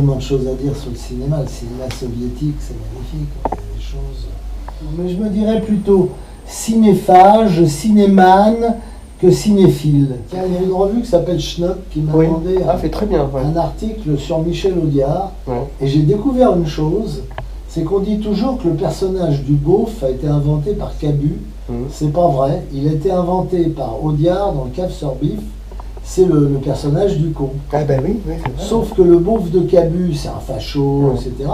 tellement de choses à dire sur le cinéma. Le cinéma soviétique, c'est magnifique. Il y a des choses. Mais je me dirais plutôt cinéphage, cinéman que cinéphile. Tiens, il y a une revue qui s'appelle Schnock qui m'a demandé fait très bien, un article sur Michel Audiard. Ouais. Et j'ai découvert une chose, c'est qu'on dit toujours que le personnage du beauf a été inventé par Cabu. C'est pas vrai. Il a été inventé par Audiard dans le Cave sur Bif. C'est le personnage du con. Ah ben oui, c'est vrai. Sauf que le beauf de Cabu, c'est un facho, etc.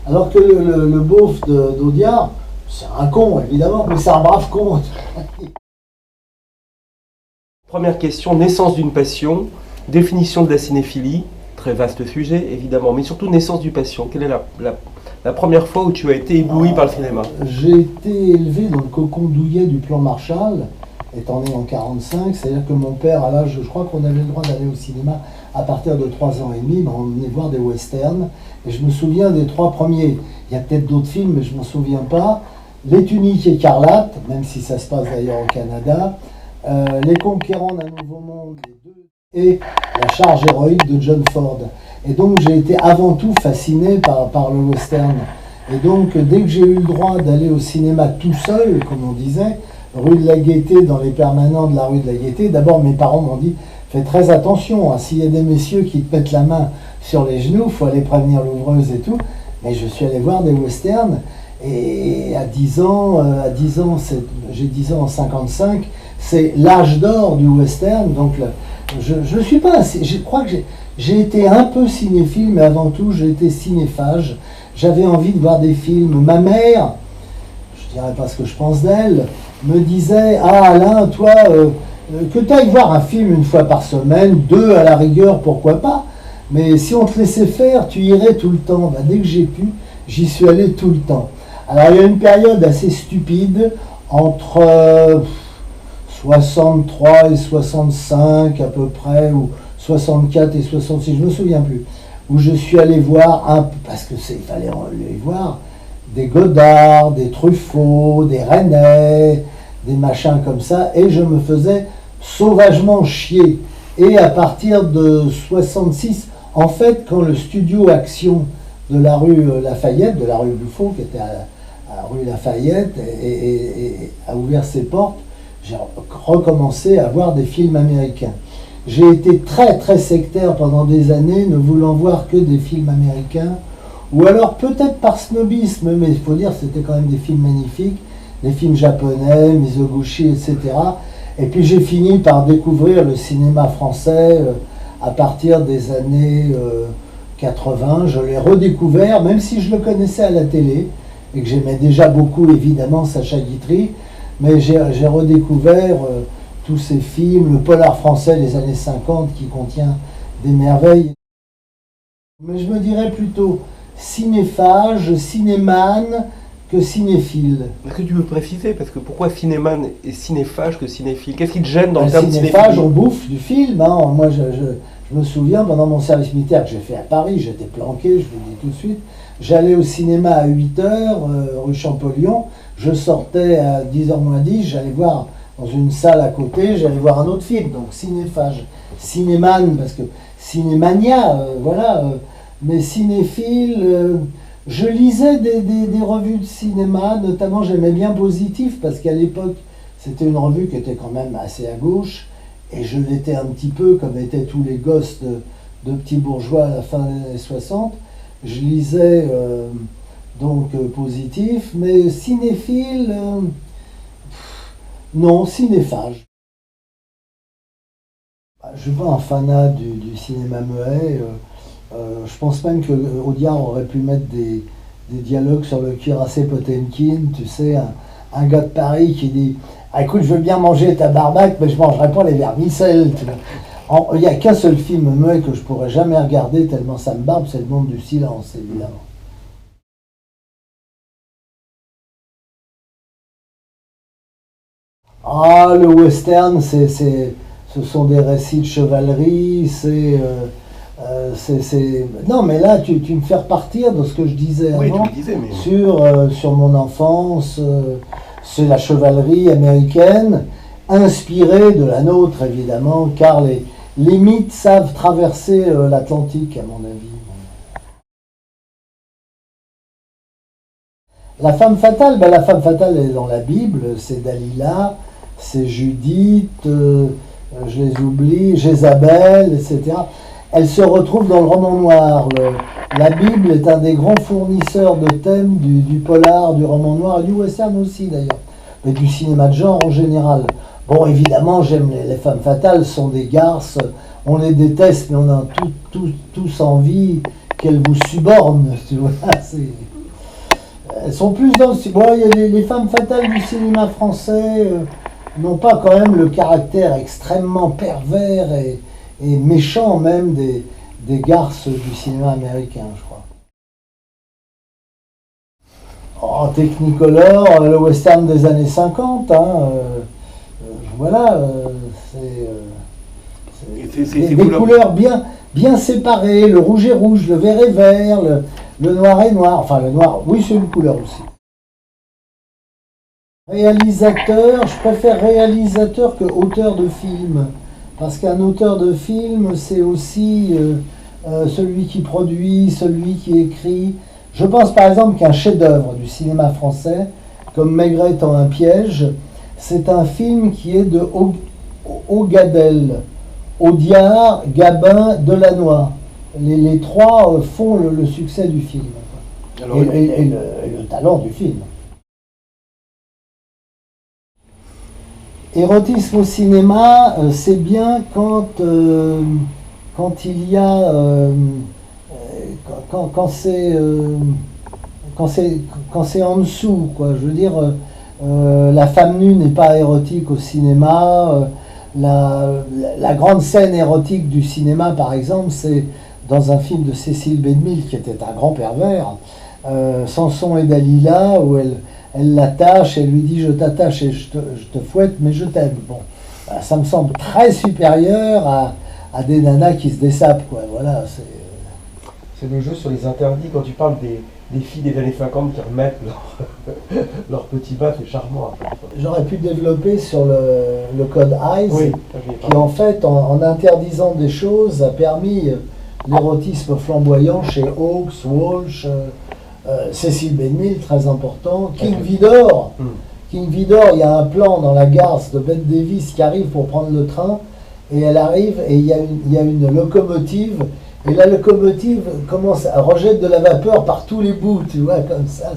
Alors que le beauf d'Audiard, c'est un con, évidemment, mais c'est un brave con. Première question, naissance d'une passion, définition de la cinéphilie, très vaste sujet évidemment, mais surtout naissance d'une passion. Quelle est la première fois où tu as été ébloui par le cinéma? J'ai été élevé dans le cocon douillet du plan Marshall, étant né en 1945, c'est-à-dire que mon père, à l'âge, je crois qu'on avait le droit d'aller au cinéma à partir de 3 ans et demi, on venait voir des westerns, et je me souviens des 3 premiers. Il y a peut-être d'autres films, mais je ne m'en souviens pas. Les Tuniques écarlates, même si ça se passe d'ailleurs au Canada, Les Conquérants d'un Nouveau Monde, et La Charge héroïque de John Ford. Et donc j'ai été avant tout fasciné par le western. Et donc dès que j'ai eu le droit d'aller au cinéma tout seul, comme on disait, rue de la Gaîté, dans les permanents de la rue de la Gaîté, d'abord mes parents m'ont dit « Fais très attention, hein, s'il y a des messieurs qui te mettent la main sur les genoux, il faut aller prévenir l'ouvreuse et tout. » Mais je suis allé voir des westerns. Et à 10 ans, j'ai 10 ans en 55, c'est l'âge d'or du western. Donc je suis pas assez, je crois que j'ai été un peu cinéphile, mais avant tout j'ai été cinéphage. J'avais envie de voir des films. Ma mère, je dirais pas ce que je pense d'elle, me disait « Ah Alain, toi, que tu ailles voir un film une fois par semaine, 2 à la rigueur, pourquoi pas, mais si on te laissait faire, tu irais tout le temps. » Ben, dès que j'ai pu, j'y suis allé tout le temps. Alors il y a une période assez stupide entre 63 et 65 à peu près, ou 64 et 66, je ne me souviens plus, où je suis allé voir, parce que il fallait aller voir, des Godard, des Truffaut, des Resnais, des machins comme ça, et je me faisais sauvagement chier. Et à partir de 66, en fait, quand le studio Action de la rue Lafayette, de la rue Buffon, qui était à rue Lafayette, et a ouvert ses portes, j'ai recommencé à voir des films américains. J'ai été très très sectaire pendant des années, ne voulant voir que des films américains, ou alors peut-être par snobisme, mais il faut dire que c'était quand même des films magnifiques, des films japonais, Mizoguchi, etc. Et puis j'ai fini par découvrir le cinéma français à partir des années 80. Je l'ai redécouvert, même si je le connaissais à la télé, et que j'aimais déjà beaucoup évidemment Sacha Guitry, mais j'ai redécouvert tous ces films, le polar français des années 50 qui contient des merveilles. Mais je me dirais plutôt cinéphage, cinéman que cinéphile. Est-ce que tu veux préciser? Parce que pourquoi cinéman et cinéphage que cinéphile? Qu'est-ce qui te gêne dans le terme cinéphage? cinéphile? On bouffe du film. Hein. Moi, je me souviens, pendant mon service militaire que j'ai fait à Paris, j'étais planqué, je vous le dis tout de suite. J'allais au cinéma à 8h, rue Champollion. Je sortais à 10h moins 10, j'allais voir dans une salle à côté, j'allais voir un autre film. Donc cinéphage, cinéman, parce que cinémania, voilà. Mais cinéphile, je lisais des revues de cinéma, notamment j'aimais bien Positif, parce qu'à l'époque, c'était une revue qui était quand même assez à gauche, et je l'étais un petit peu, comme étaient tous les gosses de petits bourgeois à la fin des années 60. Je lisais donc Positif, mais cinéphile, non, cinéphage. Je ne suis pas un fanat du cinéma muet. Je pense même que Audiard aurait pu mettre des dialogues sur le cuirassé Potemkin, tu sais, un gars de Paris qui dit ah, « Écoute, je veux bien manger ta barbaque, mais je ne mangerai pas les vermicelles. » Il n'y a qu'un seul film muet que je ne pourrais jamais regarder tellement ça me barbe, c'est Le Monde du Silence, évidemment. Ah, le western, ce sont des récits de chevalerie, Non, mais là, tu me fais repartir de ce que je disais avant, sur mon enfance, c'est la chevalerie américaine, inspirée de la nôtre, évidemment, car les mythes savent traverser l'Atlantique, à mon avis. La femme fatale, ben, la femme fatale elle est dans la Bible, c'est Dalila, c'est Judith, je les oublie, Jézabel, etc. Elle se retrouve dans le roman noir. La Bible est un des grands fournisseurs de thèmes du polar, du roman noir et du western aussi d'ailleurs, mais du cinéma de genre en général. Bon, évidemment, j'aime les femmes fatales, sont des garces, on les déteste, mais on a tous envie qu'elles vous subornent, tu vois. Elles sont plus dans le... Bon, il y a les femmes fatales du cinéma français n'ont pas quand même le caractère extrêmement pervers et méchant même des garces du cinéma américain, je crois. En Technicolor, le western des années 50, hein, voilà, c'est des couleurs bien séparées, le rouge est rouge, le vert est vert, le noir est noir, enfin le noir, oui c'est une couleur aussi. Réalisateur, je préfère réalisateur que auteur de film, parce qu'un auteur de film c'est aussi celui qui produit, celui qui écrit. Je pense par exemple qu'un chef-d'œuvre du cinéma français, comme Maigret tend un piège, c'est un film qui est de Augadel, Audiard, Gabin, Delannoy. Les trois font le succès du film. Alors, et le talent du film. Érotisme au cinéma, c'est bien quand il y a... quand c'est en dessous, quoi. Je veux dire, la femme nue n'est pas érotique au cinéma. La grande scène érotique du cinéma, par exemple, c'est dans un film de Cécile B2000, qui était un grand pervers, Samson et Dalila, où elle l'attache, elle lui dit « je t'attache et je te fouette, mais je t'aime ». Bon, ça me semble très supérieur à des nanas qui se dessapent, quoi. Voilà, c'est le jeu sur les interdits, quand tu parles des filles des années 50 qui remettent leur petit bas, c'est charmant. J'aurais pu développer sur le code Eyes, oui, qui en fait, en interdisant des choses, a permis l'érotisme flamboyant chez Hawks, Walsh, Cécile B2000, très important, King Vidor. King Vidor, il y a un plan dans la gare de Bette Davis qui arrive pour prendre le train, et elle arrive, et il y a une locomotive, et la locomotive commence à rejeter de la vapeur par tous les bouts, tu vois, comme ça.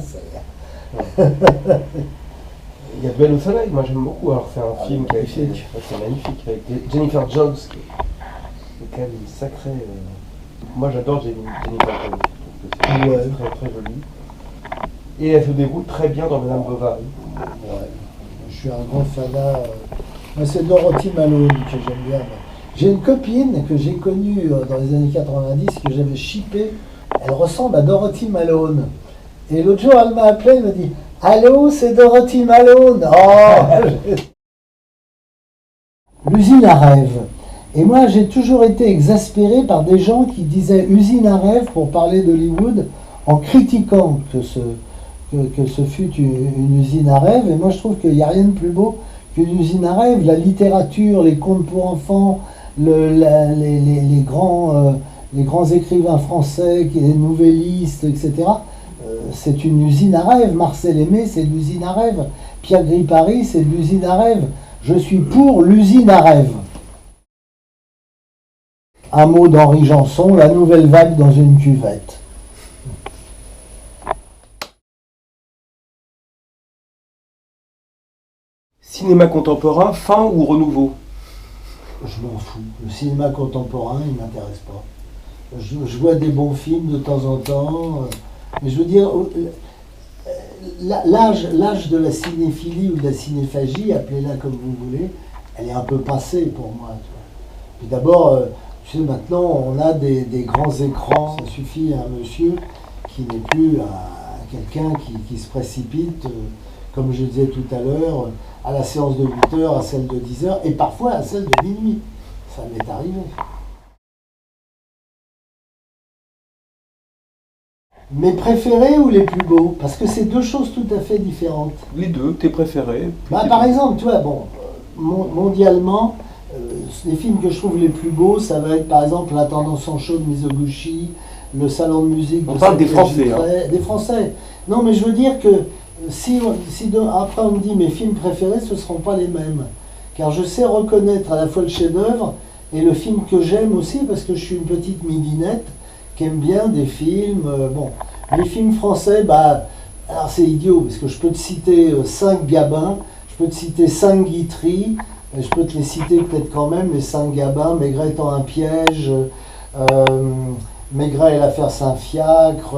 Il y a Duel au soleil, moi j'aime beaucoup. Alors c'est un film qui a été c'est magnifique, avec Jennifer Jones, qui est quand même une sacrée... Moi j'adore Jennifer Jones, je trouve que c'est très très joli. Et elle se déroule très bien dans Madame Bovary. Ouais. Je suis un grand fanat. C'est Dorothy Malone que j'aime bien. J'ai une copine que j'ai connue dans les années 90, que j'avais shippée. Elle ressemble à Dorothy Malone. Et l'autre jour, elle m'a appelé, elle m'a dit « Allô, c'est Dorothy Malone !» Oh L'usine à rêve. Et moi, j'ai toujours été exaspéré par des gens qui disaient « usine à rêve » pour parler d'Hollywood, en critiquant que ce fût une usine à rêve. Et moi, je trouve qu'il n'y a rien de plus beau qu'une usine à rêve. La littérature, les contes pour enfants, les grands écrivains français, les nouvellistes, etc. C'est une usine à rêve. Marcel Aimé, c'est de l'usine à rêve. Pierre Gripari, c'est de l'usine à rêve. Je suis pour l'usine à rêve. Un mot d'Henri Janson, la nouvelle vague dans une cuvette. Cinéma contemporain, fin ou renouveau? Je m'en fous. Le cinéma contemporain, il ne m'intéresse pas. Je vois des bons films de temps en temps, mais je veux dire, l'âge de la cinéphilie ou de la cinéphagie, appelez-la comme vous voulez, elle est un peu passée pour moi. Tu vois. Puis d'abord, tu sais, maintenant, on a des grands écrans. Ça suffit à un monsieur qui n'est plus quelqu'un qui se précipite, comme je disais tout à l'heure, à la séance de 8 heures, à celle de 10 heures, et parfois à celle de minuit. Ça m'est arrivé. Mes préférés ou les plus beaux? Parce que c'est deux choses tout à fait différentes. Les deux, tes préférés? Par exemple, tu vois, bon, mondialement, les films que je trouve les plus beaux, ça va être par exemple La tendance en chaud de Mizoguchi, le salon de musique. On parle des Français. Des Français. Non, mais je veux dire que après on me dit mes films préférés, ce ne seront pas les mêmes. Car je sais reconnaître à la fois le chef-d'œuvre et le film que j'aime aussi, parce que je suis une petite midinette qui aime bien des films. Bon, les films français, alors c'est idiot, parce que je peux te citer 5 Gabin, je peux te citer 5 Guitry, je peux te les citer peut-être quand même, les 5 Gabin, Maigret étant un piège, Maigret et l'affaire Saint-Fiacre,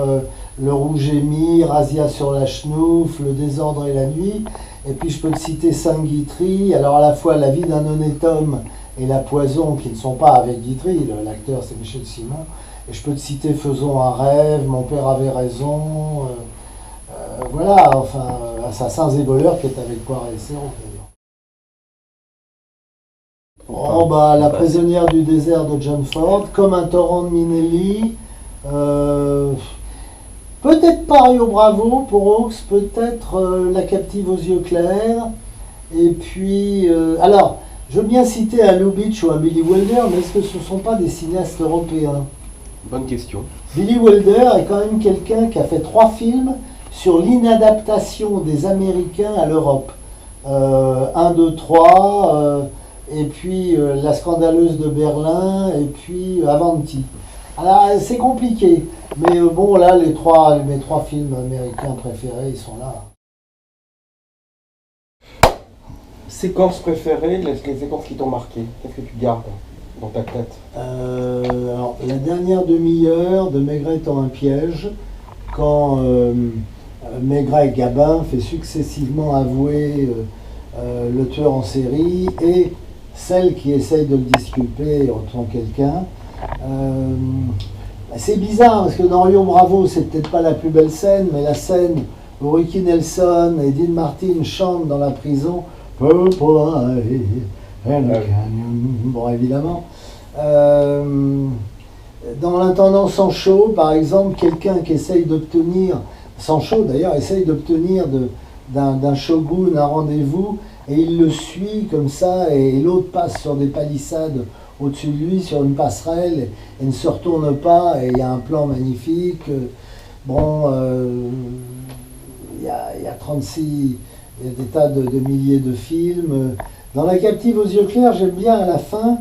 Le Rouge et Mire, Razia sur la Chenouf, Le Désordre et la Nuit. Et puis je peux te citer 5 Guitry, alors à la fois La vie d'un honnête homme et La Poison, qui ne sont pas avec Guitry, l'acteur c'est Michel Simon. Et je peux te citer Faisons un rêve, Mon père avait raison, voilà, enfin, Assassins et voleurs qui est avec Poiret et Serrault d'ailleurs. La prisonnière du désert de John Ford, Comme un torrent de Minelli, peut-être pas Rio Bravo pour Hawks, peut-être La captive aux yeux clairs, et puis, alors, je veux bien citer un Lubitsch ou un Billy Wilder, mais est-ce que ce ne sont pas des cinéastes européens? Bonne question. Billy Wilder est quand même quelqu'un qui a fait 3 films sur l'inadaptation des Américains à l'Europe. 1, 2, 3, et puis La scandaleuse de Berlin, et puis Avanti. Alors c'est compliqué, mais bon là mes 3 films américains préférés, ils sont là. Séquence préférée, les séquences qui t'ont marqué, qu'est-ce que tu gardes dans ta tête? Alors, la dernière demi-heure de Maigret étant un piège, quand Maigret et Gabin fait successivement avouer le tueur en série et celle qui essaye de le disculper en tant que quelqu'un. C'est bizarre parce que dans Rio Bravo, c'est peut-être pas la plus belle scène, mais la scène où Ricky Nelson et Dean Martin chantent dans la prison. Bon, évidemment. Dans l'intendant Sancho, par exemple, quelqu'un qui essaye d'obtenir, Sancho d'ailleurs, essaye d'obtenir d'un shogun un rendez-vous, et il le suit comme ça, et l'autre passe sur des palissades au-dessus de lui, sur une passerelle, et ne se retourne pas, et il y a un plan magnifique. Bon, il y a 36... Il y a des tas de milliers de films. Dans La captive aux yeux clairs, j'aime bien à la fin,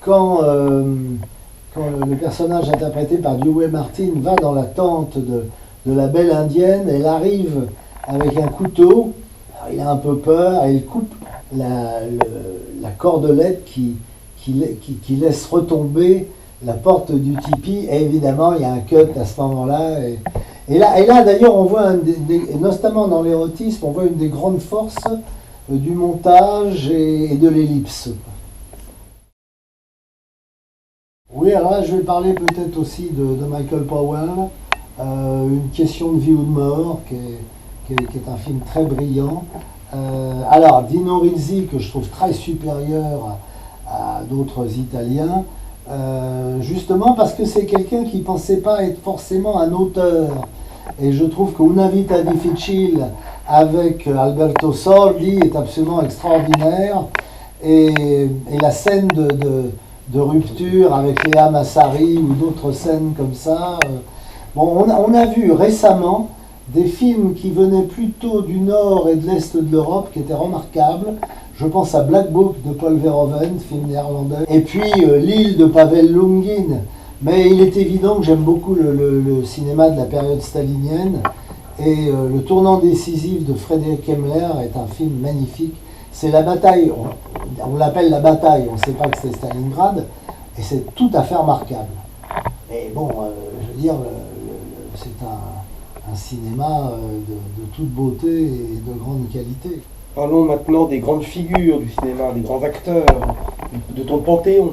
quand le personnage interprété par Dewey Martin va dans la tente de la belle indienne, elle arrive avec un couteau, alors il a un peu peur, et il coupe la cordelette qui laisse retomber la porte du tipi, et évidemment il y a un cut à ce moment-là. Et là d'ailleurs, on voit, notamment dans l'érotisme, on voit une des grandes forces du montage et de l'ellipse. Oui, alors là, je vais parler peut-être aussi de Michael Powell, Une question de vie ou de mort, qui est un film très brillant. Alors, Dino Risi, que je trouve très supérieur à d'autres Italiens, justement parce que c'est quelqu'un qui ne pensait pas être forcément un auteur. Et je trouve que Una vita difficile avec Alberto Sordi est absolument extraordinaire. Et la scène de rupture avec Léa Massari ou d'autres scènes comme ça. Bon, on a vu récemment des films qui venaient plutôt du nord et de l'est de l'Europe qui étaient remarquables. Je pense à Black Book de Paul Verhoeven, film néerlandais, et puis L'île de Pavel Lungin. Mais il est évident que j'aime beaucoup le cinéma de la période stalinienne, et Le tournant décisif de Frédéric Kemmler est un film magnifique. C'est la bataille, on l'appelle la bataille, on ne sait pas que c'est Stalingrad, et c'est tout à fait remarquable. Et bon, je veux dire, c'est un cinéma de toute beauté et de grande qualité. Parlons maintenant des grandes figures du cinéma, des grands acteurs, de ton panthéon.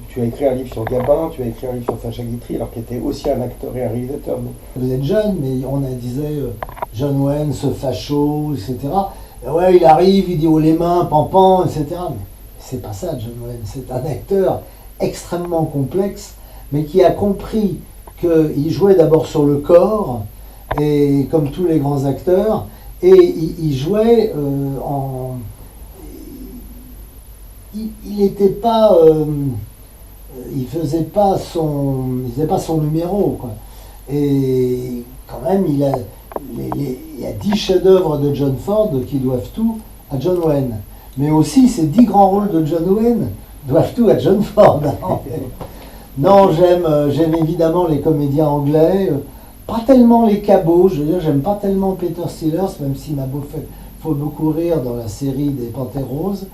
Tu as écrit un livre sur Gabin, tu as écrit un livre sur Sacha Guitry, alors qu'il était aussi un acteur et un réalisateur. Vous êtes jeune, mais on disait John Wayne, ce facho, etc. Et ouais, il arrive, il dit haut les mains, pampan, etc. Mais c'est pas ça, John Wayne. C'est un acteur extrêmement complexe, mais qui a compris qu'il jouait d'abord sur le corps, et comme tous les grands acteurs, et il jouait il n'était pas... il faisait pas son numéro, quoi. Et quand même, il y a 10 chefs-d'œuvre de John Ford qui doivent tout à John Wayne. Mais aussi, ces 10 grands rôles de John Wayne doivent tout à John Ford. Non, j'aime évidemment les comédiens anglais, pas tellement les cabots, je veux dire, j'aime pas tellement Peter Sellers, même s'il m'a faut beaucoup rire dans la série des Panthères Roses.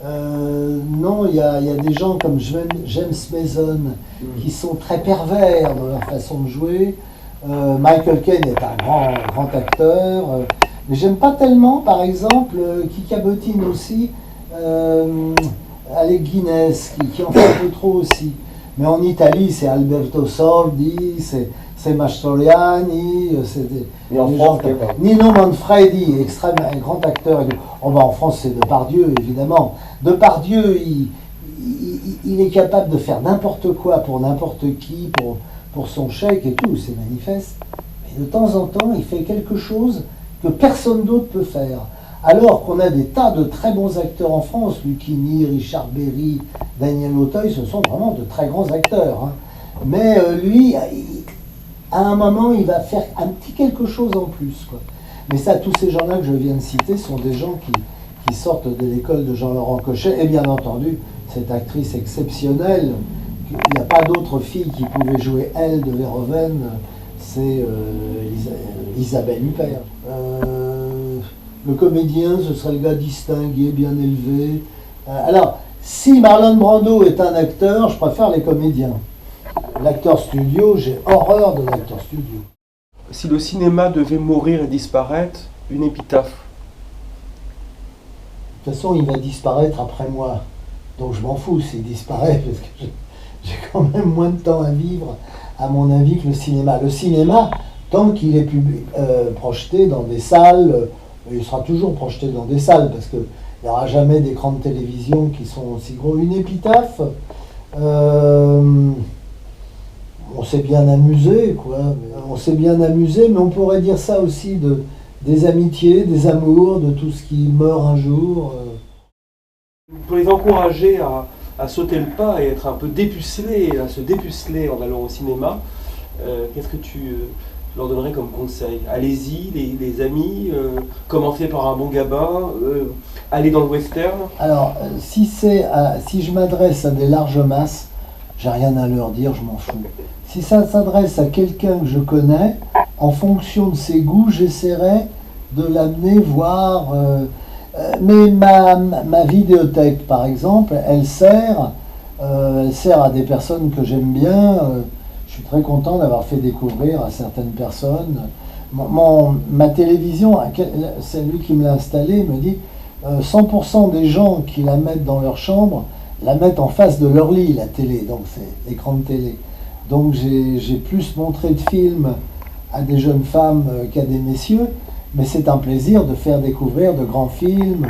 Non, il y a des gens comme James Mason qui sont très pervers dans leur façon de jouer. Michael Caine est un grand acteur. Mais j'aime pas tellement, par exemple, qui cabotine aussi, Alec Guinness, qui en fait un peu trop aussi. Mais en Italie, c'est Alberto Sordi, c'est Mastroianni, c'est des gens comme Nino Manfredi, un grand acteur. Oh ben en France, c'est Depardieu, évidemment. Depardieu, il est capable de faire n'importe quoi pour n'importe qui, pour son chèque et tout, c'est manifeste. Mais de temps en temps, il fait quelque chose que personne d'autre peut faire. Alors qu'on a des tas de très bons acteurs en France, Lucchini, Richard Berry, Daniel Auteuil, ce sont vraiment de très grands acteurs. Hein. Mais lui, à un moment, il va faire un petit quelque chose en plus, quoi. Mais ça, tous ces gens-là que je viens de citer sont des gens qui sortent de l'école de Jean-Laurent Cochet, et bien entendu, cette actrice exceptionnelle, il n'y a pas d'autre fille qui pouvait jouer elle de Verhoeven, c'est Isabelle Huppert. Le comédien, ce serait le gars distingué, bien élevé. Alors, si Marlon Brando est un acteur, je préfère les comédiens. L'acteur studio, j'ai horreur de l'acteur studio. Si le cinéma devait mourir et disparaître, une épitaphe. De toute façon, il va disparaître après moi. Donc je m'en fous s'il disparaît, parce que j'ai quand même moins de temps à vivre, à mon avis, que le cinéma. Le cinéma, tant qu'il est projeté dans des salles, il sera toujours projeté dans des salles, parce qu'il n'y aura jamais d'écran de télévision qui sont aussi gros. Une épitaphe, on s'est bien amusé, quoi. On s'est bien amusé, mais on pourrait dire ça aussi des amitiés, des amours, de tout ce qui meurt un jour. Pour les encourager à sauter le pas et être un peu dépucelés, à se dépuceler en allant au cinéma, qu'est-ce que tu leur donnerais comme conseil? Allez-y, les amis, commencez par un bon gabin, allez dans le western. Alors, si je m'adresse à des larges masses, j'ai rien à leur dire, je m'en fous. Si ça s'adresse à quelqu'un que je connais, en fonction de ses goûts, j'essaierai de l'amener voir. Mais ma vidéothèque, par exemple, elle sert à des personnes que j'aime bien. Je suis très content d'avoir fait découvrir à certaines personnes. Ma télévision, celui qui me l'a installée me dit 100% des gens qui la mettent dans leur chambre la mettent en face de leur lit, la télé, donc c'est l'écran de télé. Donc j'ai plus montré de films à des jeunes femmes qu'à des messieurs, mais c'est un plaisir de faire découvrir de grands films.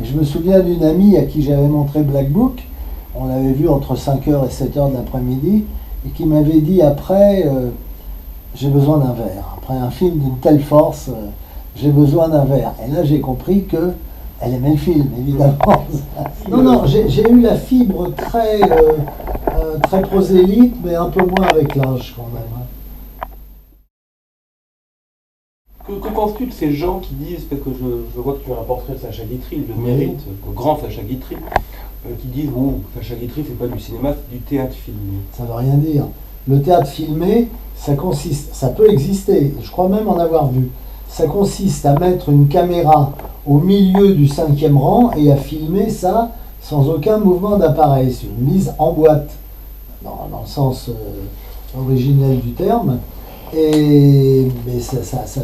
Et je me souviens d'une amie à qui j'avais montré Black Book, on l'avait vu entre 5h et 7h de l'après-midi, et qui m'avait dit après, j'ai besoin d'un verre. Après un film d'une telle force, j'ai besoin d'un verre. Et là j'ai compris que elle aimait le film, évidemment. Non, j'ai eu la fibre très prosélyte, mais un peu moins avec l'âge quand même. Que penses-tu de ces gens qui disent, parce que je vois que tu as un portrait de Sacha Guitry, il le mérite, le grand Sacha Guitry, qui disent Sacha Guitry c'est pas du cinéma, c'est du théâtre filmé. Ça veut rien dire. Le théâtre filmé, ça peut exister, je crois même en avoir vu. Ça consiste à mettre une caméra au milieu du 5e rang et à filmer ça sans aucun mouvement d'appareil. C'est une mise en boîte, dans le sens originel du terme. Mais ça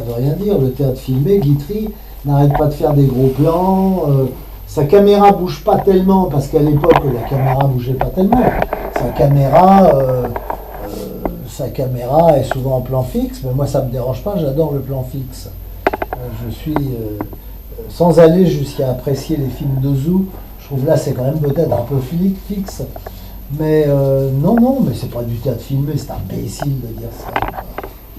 veut rien dire. Le théâtre filmé, Guitry n'arrête pas de faire des gros plans. Sa caméra bouge pas tellement, parce qu'à l'époque, la caméra bougeait pas tellement. Sa caméra est souvent en plan fixe, mais moi ça me dérange pas, j'adore le plan fixe. Je suis, sans aller jusqu'à apprécier les films d'Ozu, je trouve là c'est quand même peut-être un peu fixe. Mais non, mais c'est pas du théâtre filmé, c'est imbécile de dire ça.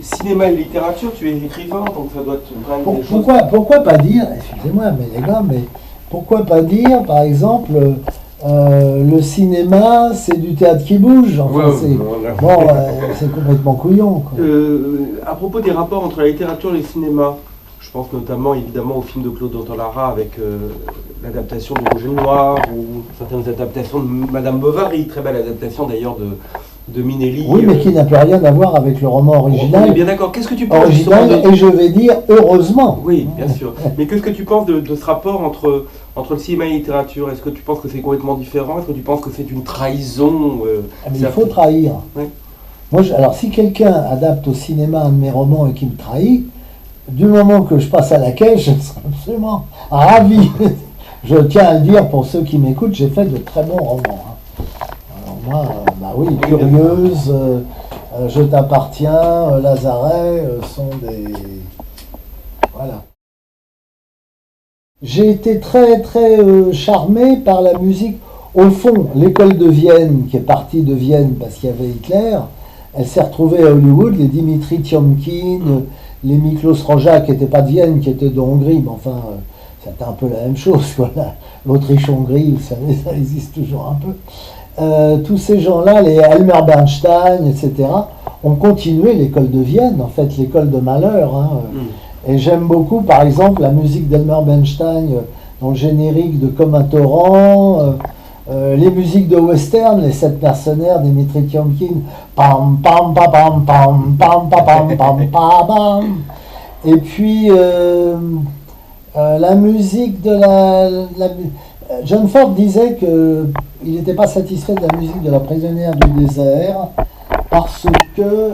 Cinéma et littérature, tu es écrivain, donc ça doit te pourquoi pas dire, excusez-moi, mais les gars, mais pourquoi pas dire, par exemple, Le cinéma, c'est du théâtre qui bouge. Enfin, Ouais, c'est voilà. bon, c'est complètement couillon, quoi. À propos des rapports entre la littérature et le cinéma, je pense notamment évidemment au film de Claude Danton-Lara avec l'adaptation de Rouge et Noir ou certaines adaptations de Madame Bovary, très belle adaptation d'ailleurs de Minelli. Oui, mais qui n'a plus rien à voir avec le roman On est original. bien d'accord. Qu'est-ce que tu penses Original, justement de... et je vais dire heureusement. Oui, bien sûr. Mais qu'est-ce que tu penses de ce rapport entre le cinéma et la littérature? Est-ce que tu penses que c'est complètement différent? Est-ce que tu penses que c'est une trahison Ah, mais il faut trahir. Ouais. Moi, alors, si quelqu'un adapte au cinéma un de mes romans et qui me trahit, du moment que je passe à la caisse, je serai absolument ravi. Je tiens à le dire pour ceux qui m'écoutent, j'ai fait de très bons romans. Hein. Alors moi, bah oui, Curieuse, Je t'appartiens, Lazaret sont des... Voilà. J'ai été très très charmé par la musique. Au fond, l'école de Vienne, qui est partie de Vienne parce qu'il y avait Hitler, elle s'est retrouvée à Hollywood, les Dimitri Tiomkin, les Miklos Rozsa, qui n'étaient pas de Vienne, qui étaient de Hongrie, mais enfin, c'était un peu la même chose, quoi. L'Autriche-Hongrie, vous savez, ça existe toujours un peu. Tous ces gens-là, les Elmer Bernstein, etc., ont continué l'école de Vienne, en fait, l'école de Mahler. Hein. Et j'aime beaucoup, par exemple, la musique d'Elmer Bernstein dans le générique de Comme un torrent, les musiques de western, les 7 mercenaires, Dimitri Tiomkin, pam pam pam pam pam pam pam pam pam pam. Et puis la musique de John Ford disait qu'il n'était pas satisfait de la musique de La prisonnière du désert parce que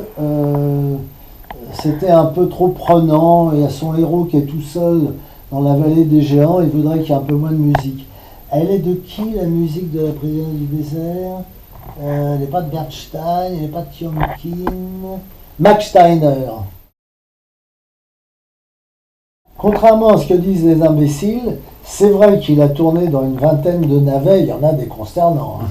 c'était un peu trop prenant et à son héros qui est tout seul dans la vallée des géants, il voudrait qu'il y ait un peu moins de musique. Elle est de qui la musique de La prisonnière du désert? Elle n'est pas de Bernstein, elle n'est pas de Tiomkin. Max Steiner. Contrairement à ce que disent les imbéciles, c'est vrai qu'il a tourné dans une vingtaine de navets, il y en a des consternants. Hein.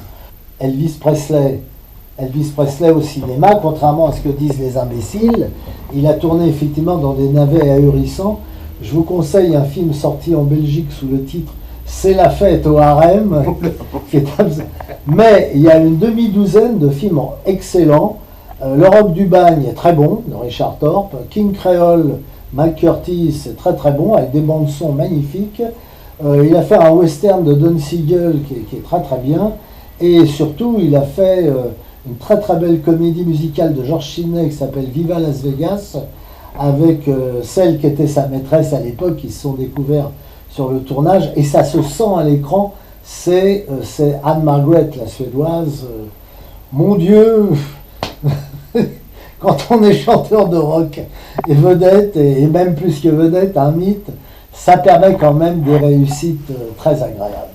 Elvis Presley au cinéma, contrairement à ce que disent les imbéciles, il a tourné effectivement dans des navets ahurissants. Je vous conseille un film sorti en Belgique sous le titre C'est la fête au harem. Mais il y a une demi-douzaine de films excellents. L'Europe du bagne est très bon, de Richard Thorpe. King Creole, Mike Curtis, c'est très très bon, avec des bandes son magnifiques. Il a fait un western de Don Siegel qui est très très bien. Et surtout, il a fait une très très belle comédie musicale de George Clooney qui s'appelle Viva Las Vegas, avec celle qui était sa maîtresse à l'époque, qui se sont découverts sur le tournage, et ça se sent à l'écran, c'est Anne-Margaret, la suédoise. Mon Dieu, quand on est chanteur de rock et vedette, et même plus que vedette, un mythe, ça permet quand même des réussites très agréables.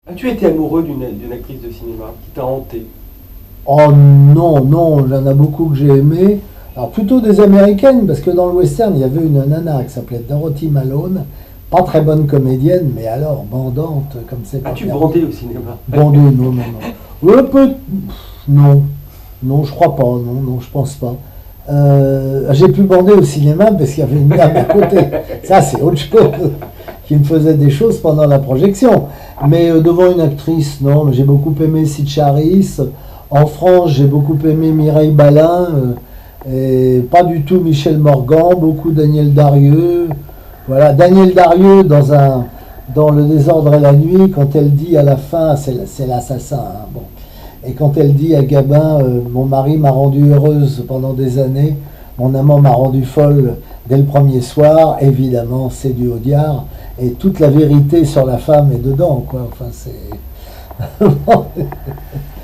As-tu été amoureux d'une actrice de cinéma qui t'a hanté? Oh non, non, il y en a beaucoup que j'ai aimé. Alors plutôt des américaines, parce que dans le western, il y avait une nana qui s'appelait Dorothy Malone, pas très bonne comédienne, mais alors bandante comme c'est pas. As-tu bandé au cinéma? Bandé, non, non, non. Non, non, je crois pas, non, je pense pas. J'ai pu bander au cinéma parce qu'il y avait une dame à côté. Ça, c'est autre chose, qui me faisait des choses pendant la projection. Mais devant une actrice, non, mais j'ai beaucoup aimé Sid Charis. En France, j'ai beaucoup aimé Mireille Balin, et pas du tout Michel Morgan, beaucoup Daniel Darieux. Voilà, Daniel Darieux dans Le désordre et la nuit, quand elle dit à la fin, c'est l'assassin, hein, bon. Et quand elle dit à Gabin, mon mari m'a rendue heureuse pendant des années, mon amant m'a rendue folle dès le premier soir, évidemment, c'est du Audiard, et toute la vérité sur la femme est dedans, quoi. Enfin, c'est...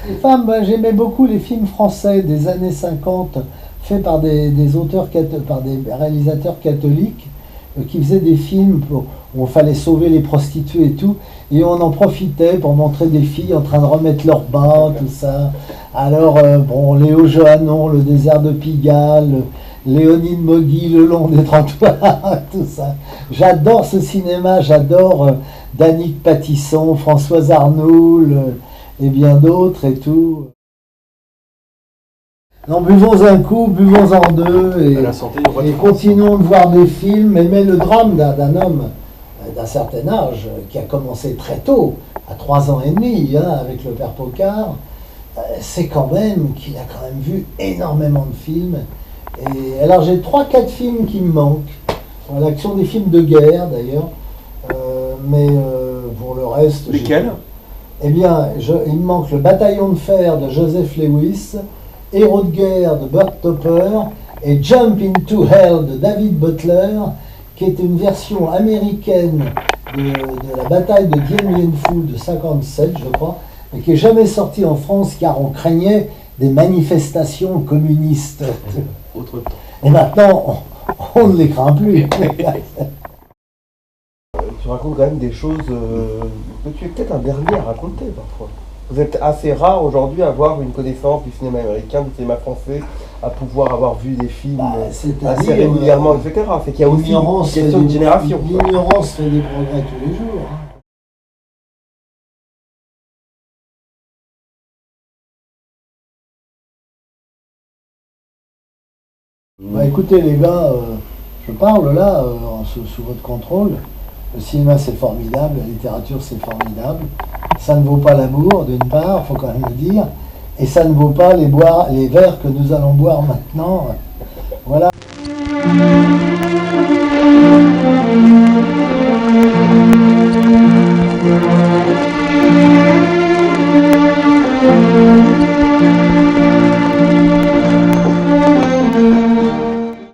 Les femmes, j'aimais beaucoup les films français des années 50, faits par des auteurs, par des réalisateurs catholiques, qui faisaient des films où il fallait sauver les prostituées et tout, et on en profitait pour montrer des filles en train de remettre leurs bains, tout ça. Alors, bon, Léo Johannon, Le désert de Pigalle, Léonine Mogui, Le long des trottoirs, tout ça. J'adore ce cinéma, j'adore Danick Patisson, Françoise Arnoul, et bien d'autres et tout. Non, buvons un coup, buvons en deux À la santé, une fois de et France. continuons de voir des films, aimer le drame d'un homme d'un certain âge qui a commencé très tôt, à 3 ans et demi, hein, avec le père Pocard. C'est quand même qu'il a quand même vu énormément de films. Et alors j'ai 3-4 films qui me manquent. Voilà, qui sont des films de guerre d'ailleurs. Mais pour le reste. Lesquels? Eh bien, il me manque Le Bataillon de fer de Joseph Lewis, Héros de guerre de Burt Topper et Jump into Hell de David Butler, qui est une version américaine de la bataille de Dien Bien Phu de 57, je crois, mais qui n'est jamais sortie en France car on craignait des manifestations communistes. Autre temps. Et maintenant, on ne les craint plus. Tu racontes quand même des choses que tu es peut-être un dernier à raconter parfois. Vous êtes assez rare aujourd'hui à avoir une connaissance du cinéma américain, du cinéma français, à pouvoir avoir vu des films assez régulièrement, etc. C'est qu'il y a aussi une question de génération. L'ignorance fait des progrès tous les jours. Hein. Bah, écoutez les gars, je parle là, sous votre contrôle. Le cinéma c'est formidable, la littérature c'est formidable. Ça ne vaut pas l'amour d'une part, il faut quand même le dire. Et ça ne vaut pas les verres que nous allons boire maintenant. Voilà.